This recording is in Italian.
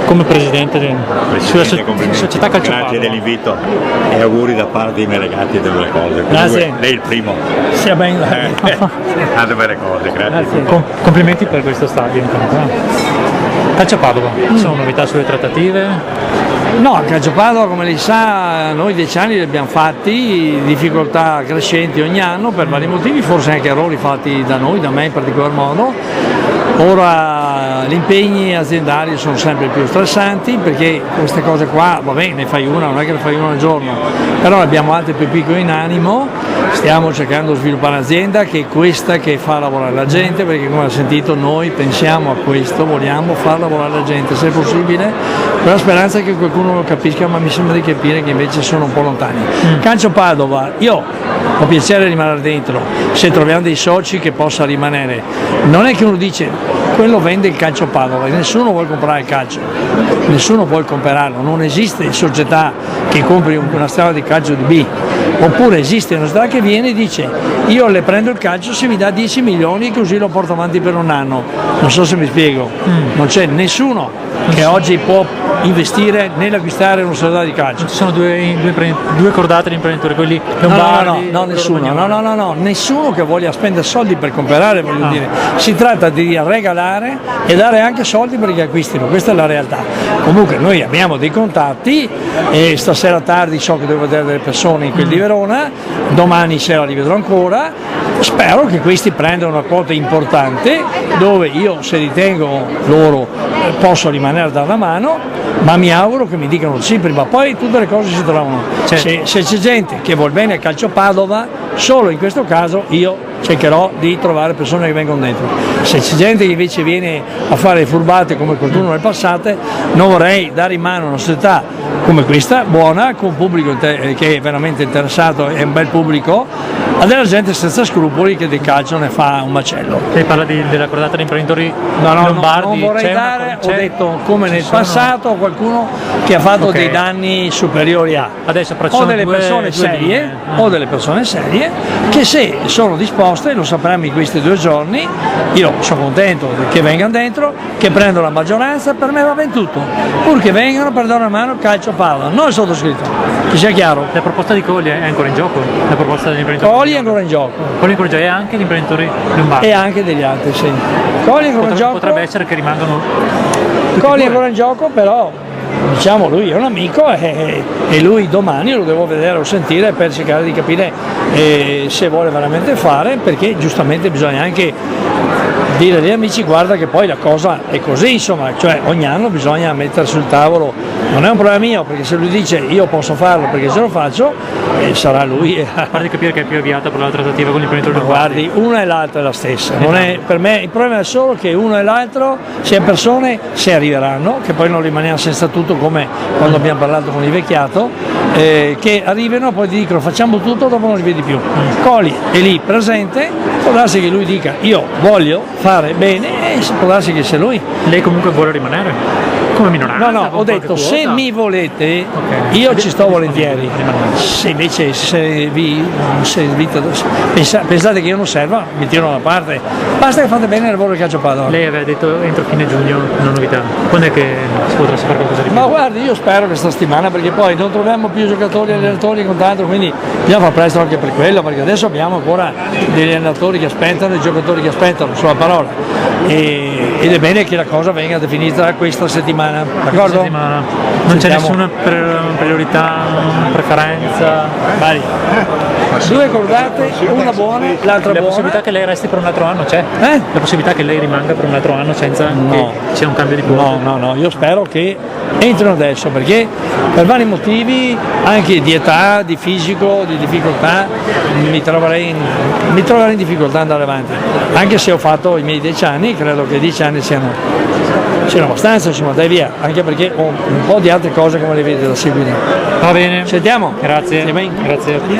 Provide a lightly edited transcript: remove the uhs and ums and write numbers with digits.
come presidente sulla società Calcio Grazie Padova. dell'invito e auguri da parte dei Melegati delle belle cose. Grazie. Lei è il primo. Sia ben. Ha delle belle cose, grazie. Complimenti per questo stadio intanto. Calcio Padova, sono novità sulle trattative? No, il Calcio Padova, come lei sa, noi 10 anni li abbiamo fatti, difficoltà crescenti ogni anno per vari motivi, forse anche errori fatti da noi, da me in particolar modo. Ora gli impegni aziendali sono sempre più stressanti perché queste cose qua, va bene, ne fai una, non è che ne fai una al giorno, però abbiamo altre più piccole in animo, stiamo cercando di sviluppare un'azienda che è questa che fa lavorare la gente, perché come ha sentito noi pensiamo a questo, vogliamo far lavorare la gente se è possibile, con la speranza che qualcuno lo capisca, ma mi sembra di capire che invece sono un po' lontani. Calcio Padova, io ho piacere di rimanere dentro, se troviamo dei soci che possa rimanere, non è che uno dice quello vende il Calcio Padova, nessuno vuole comprare il calcio, nessuno vuole comprarlo, non esiste società che compri una strada di calcio di B, oppure esiste una società che viene e dice io le prendo il calcio se mi dà 10 milioni così lo porto avanti per un anno, non so se mi spiego, non c'è nessuno che oggi può investire nell'acquistare una società di calcio. Ci sono due cordate di imprenditori, quelli lombardi? No, nessuno, nessuno che voglia spendere soldi per comprare, voglio dire, si tratta di regalare e dare anche soldi perché acquistino, questa è la realtà. Comunque noi abbiamo dei contatti e stasera tardi so che devo vedere delle persone in quel di Verona, domani sera li vedrò ancora, spero che questi prendano una quota importante dove io, se ritengo loro, posso rimanere a dare la mano, ma mi auguro che mi dicano sì prima o poi, tutte le cose si trovano. Se c'è gente che vuol bene al Calcio Padova, solo in questo caso io cercherò di trovare persone che vengono dentro. Se c'è gente che invece viene a fare furbate come qualcuno nel passato, non vorrei dare in mano una società come questa, buona, con un pubblico che è veramente interessato, è un bel pubblico, a della gente senza scrupoli che del calcio ne fa un macello. Lei parla della cordata di imprenditori lombardi? Non vorrei dare, ho detto come nel passato, qualcuno che ha fatto dei danni superiori a. Adesso o delle persone serie, o delle persone serie che se sono disposte, lo sapremo in questi 2 giorni, io sono contento che vengano dentro, che prendano la maggioranza, per me va ben tutto, pur che vengano per dare una mano al Calcio Padova, non il sottoscritto, che sia chiaro. La proposta di Colli è ancora in gioco? La proposta degli imprenditori? Colli è ancora in gioco. Colli è ancora in gioco e anche gli imprenditori lombardi? E anche degli altri, sì. Colli è ancora in gioco. Potrebbe essere che rimangano. Colli è ancora in gioco, però diciamo lui è un amico e lui domani lo devo vedere o sentire per cercare di capire se vuole veramente fare, perché giustamente bisogna anche dire agli amici guarda che poi la cosa è così, insomma, cioè ogni anno bisogna mettere sul tavolo, non è un problema mio, perché se lui dice io posso farlo perché se lo faccio, sarà lui a parte capire che è più avviata per la trattativa con l'imprenditori lombardi. Guardi, una e l'altra è la stessa, non è, per me il problema è solo che uno e l'altro siano persone, se arriveranno, che poi non rimaniamo senza tutto come quando abbiamo parlato con il vecchiato, che arrivano e poi ti dicono facciamo tutto, dopo non li vedi più. Colli è lì presente, può darsi che lui dica io voglio fare bene e può darsi che sia lui. Lei comunque vuole rimanere? Come minoranza? No, ho detto se mi volete io ci sto volentieri, se invece pensate che io non serva mi tiro da parte, basta che fate bene il lavoro del Calcio Padova. Lei aveva detto entro fine giugno una novità, quando è che si potrà sapere qualcosa di più? Ma guardi, io spero questa settimana, perché poi non troviamo più giocatori e allenatori con tanto, quindi bisogna far presto anche per quello, perché adesso abbiamo ancora degli allenatori che aspettano, dei giocatori che aspettano sulla parola, ed è bene che la cosa venga definita questa settimana. D'accordo? Non c'è nessuna priorità, preferenza? Vai. 2 cordate, una buona, l'altra buona. La possibilità che lei resti per un altro anno c'è? La possibilità che lei rimanga per un altro anno senza che sia un cambio di posto? No, io spero che entrino adesso, perché per vari motivi, anche di età, di fisico, di difficoltà, mi troverei in difficoltà ad andare avanti. Anche se ho fatto i miei 10 anni, credo che 10 anni siano abbastanza, insomma, dai via, anche perché ho un po' di altre cose come le vedete da seguire. Va bene. Sentiamo? Grazie. Grazie.